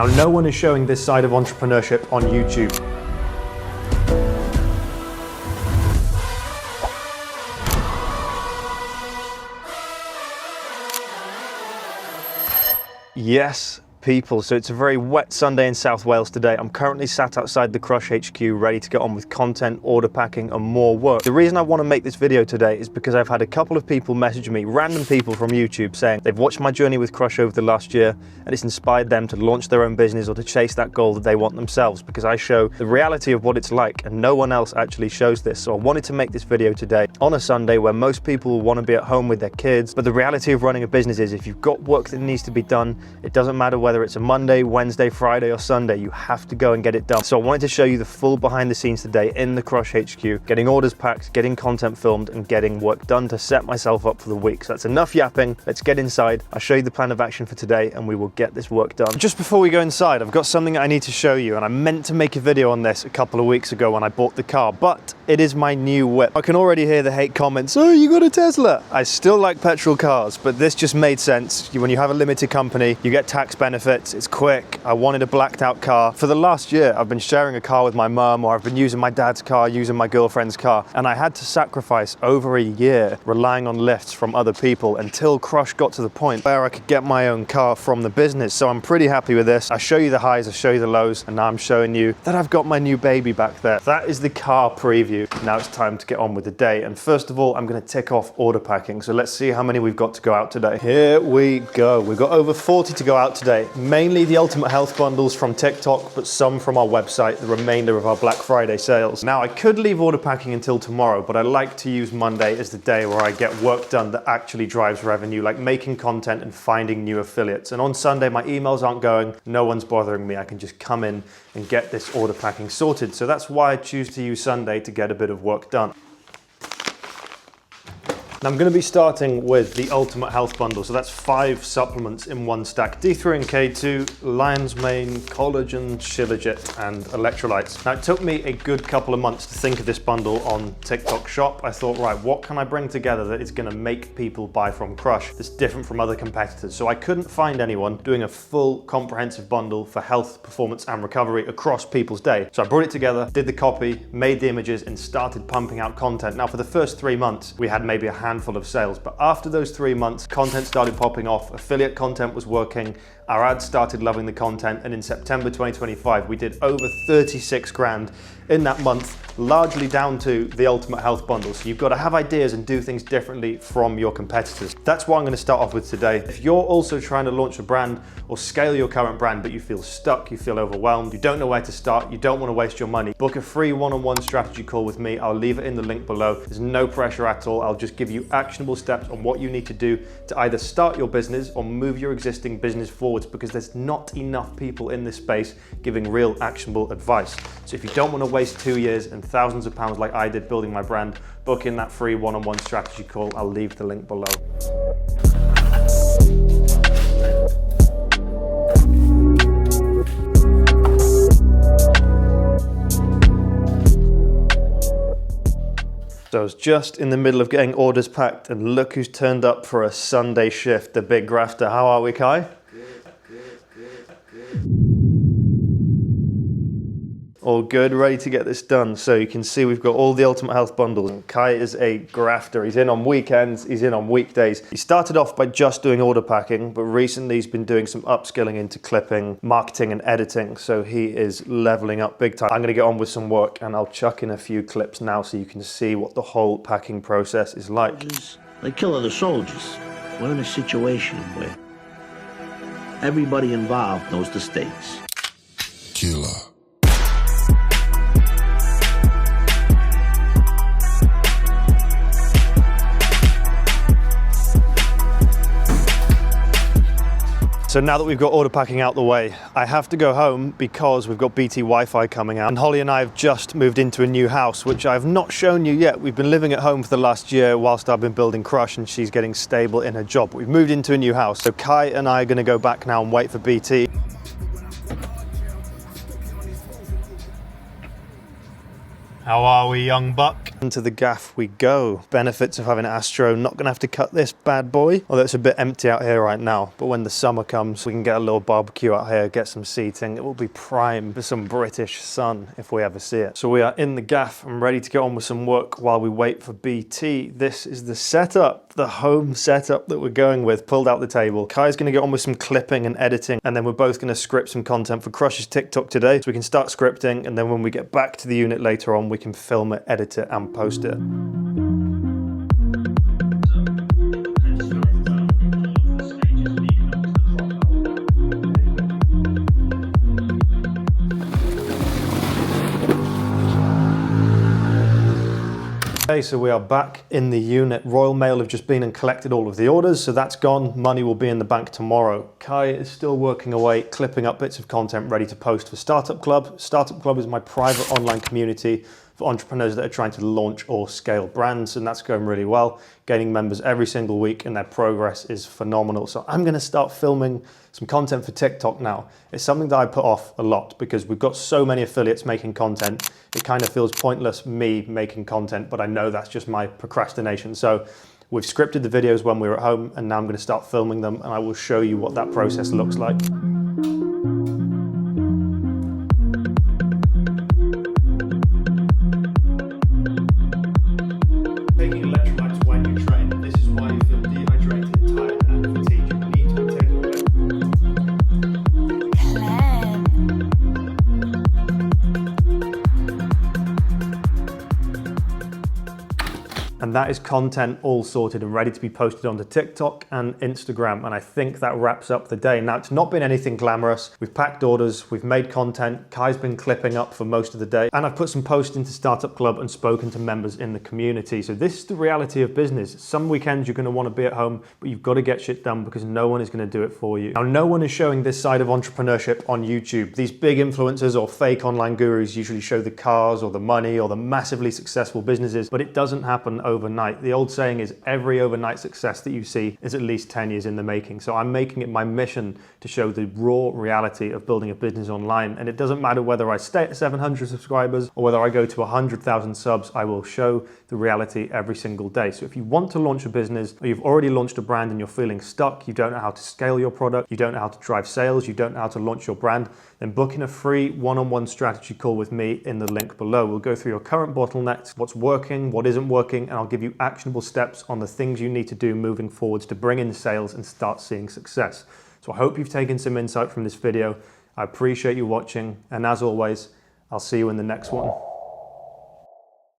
Now, no one is showing this side of entrepreneurship on YouTube. Yes, people, so it's a very wet Sunday in South Wales today. I'm currently sat outside the Crush HQ ready to get on with content, order packing and more work. The reason I want to make this video today is because I've had a couple of people message me, random people from YouTube, saying they've watched my journey with Crush over the last year and it's inspired them to launch their own business or to chase that goal that they want themselves, because I show the reality of what it's like and no one else actually shows this. So I wanted to make this video today on a Sunday where most people will want to be at home with their kids, but the reality of running a business is if you've got work that needs to be done, it doesn't matter whether it's a Monday, Wednesday, Friday or Sunday, you have to go and get it done. So I wanted to show you the full behind the scenes today in the Crush HQ, getting orders packed, getting content filmed and getting work done to set myself up for the week. So that's enough yapping, let's get inside. I'll show you the plan of action for today and we will get this work done. Just before we go inside, I've got something I need to show you, and I meant to make a video on this a couple of weeks ago when I bought the car, but it is my new whip. I can already hear the hate comments, oh, you got a Tesla. I still like petrol cars, but this just made sense. When you have a limited company, you get tax benefits, it's quick. I wanted a blacked out car. For the last year, I've been sharing a car with my mum, or I've been using my dad's car, using my girlfriend's car, and I had to sacrifice over a year relying on lifts from other people until Crush got to the point where I could get my own car from the business. So I'm pretty happy with this. I show you the highs, I show you the lows, and now I'm showing you that I've got my new baby back there. That is the car preview. Now it's time to get on with the day. And first of all, I'm gonna tick off order packing. So let's see how many we've got to go out today. Here we go. We've got over 40 to go out today. Mainly the Ultimate Health bundles from TikTok, but some from our website, the remainder of our Black Friday sales. Now I could leave order packing until tomorrow, but I like to use Monday as the day where I get work done that actually drives revenue, like making content and finding new affiliates. And on Sunday, my emails aren't going, no one's bothering me. I can just come in and get this order packing sorted. So that's why I choose to use Sunday to get a bit of work done. Now I'm going to be starting with the Ultimate Health Bundle. So that's 5 supplements in one stack. D3 and K2, Lion's Mane, Collagen, Shilajit, and electrolytes. Now it took me a good couple of months to think of this bundle on TikTok Shop. I thought, right, what can I bring together that is going to make people buy from Crush that's different from other competitors? So I couldn't find anyone doing a full comprehensive bundle for health, performance, and recovery across people's day. So I brought it together, did the copy, made the images, and started pumping out content. Now for the first 3 months, we had maybe a handful of sales, but after those 3 months, content started popping off, affiliate content was working, our ads started loving the content, and in September 2025, we did over 36 grand in that month, largely down to the Ultimate Health Bundle. So you've got to have ideas and do things differently from your competitors. That's what I'm going to start off with today. If you're also trying to launch a brand or scale your current brand, but you feel stuck, you feel overwhelmed, you don't know where to start, you don't want to waste your money, book a free one-on-one strategy call with me. I'll leave it in the link below. There's no pressure at all. I'll just give you actionable steps on what you need to do to either start your business or move your existing business forwards, because there's not enough people in this space giving real actionable advice. So if you don't want to waste 2 years and thousands of pounds like I did building my brand, book in that free one-on-one strategy call. I'll leave the link below. So I was just in the middle of getting orders packed and look who's turned up for a Sunday shift, the big grafter. How are we, Kai? All good, ready to get this done. So you can see we've got all the Ultimate Health bundles. And Kai is a grafter. He's in on weekends, he's in on weekdays. He started off by just doing order packing, but recently he's been doing some upskilling into clipping, marketing and editing. So he is leveling up big time. I'm gonna get on with some work and I'll chuck in a few clips now so you can see what the whole packing process is like. They kill other soldiers. We're in a situation where everybody involved knows the stakes. Killer. So now that we've got order packing out the way, I have to go home because we've got BT Wi-Fi coming out. And Holly and I have just moved into a new house, which I've not shown you yet. We've been living at home for the last year whilst I've been building Crush and she's getting stable in her job. But we've moved into a new house. So Kai and I are gonna go back now and wait for BT. How are we, young buck? Into the gaff we go. Benefits of having Astro, not gonna have to cut this bad boy. Although it's a bit empty out here right now, but when the summer comes, we can get a little barbecue out here, get some seating. It will be prime for some British sun if we ever see it. So we are in the gaff and ready to get on with some work while we wait for BT. This is the setup, the home setup that we're going with. Pulled out the table. Kai's gonna get on with some clipping and editing, and then we're both gonna script some content for Crush's TikTok today, so we can start scripting, and then when we get back to the unit later on, we can film it, edit it, and post it. Okay, so we are back in the unit. Royal Mail have just been and collected all of the orders, so that's gone. Money will be in the bank tomorrow. Kai is still working away, clipping up bits of content ready to post for Startup Club. Startup Club is my private online community for entrepreneurs that are trying to launch or scale brands, and that's going really well. Gaining members every single week, and their progress is phenomenal. So I'm gonna start filming some content for TikTok now. It's something that I put off a lot because we've got so many affiliates making content. It kind of feels pointless me making content, but I know that's just my procrastination. So we've scripted the videos when we were at home, and now I'm gonna start filming them, and I will show you what that process looks like. Taking electrolytes when you train. This is why you feel dehydrated, tired, and fatigued. You need to be taking away. And that is content all sorted and ready to be posted onto TikTok and Instagram. And I think that wraps up the day. Now, it's not been anything glamorous. We've packed orders, we've made content. Kai's been clipping up for most of the day. And I've put some posts into Startup Club and spoken to members in the community. So this is the reality of business. Some weekends you're gonna wanna be at home, but you've gotta get shit done because no one is gonna do it for you. Now, no one is showing this side of entrepreneurship on YouTube. These big influencers or fake online gurus usually show the cars or the money or the massively successful businesses, but it doesn't happen overnight. The old saying is every overnight success that you see is at least 10 years in the making. So I'm making it my mission to show the raw reality of building a business online. And it doesn't matter whether I stay at 700 subscribers or whether I go to 100,000 subs, I will show the reality every single day. So if you want to launch a business or you've already launched a brand and you're feeling stuck, you don't know how to scale your product, you don't know how to drive sales, you don't know how to launch your brand, then book in a free one-on-one strategy call with me in the link below. We'll go through your current bottlenecks, what's working, what isn't working, and I'll give you actionable steps on the things you need to do moving forwards to bring in sales and start seeing success. So I hope you've taken some insight from this video. I appreciate you watching, and as always, I'll see you in the next one.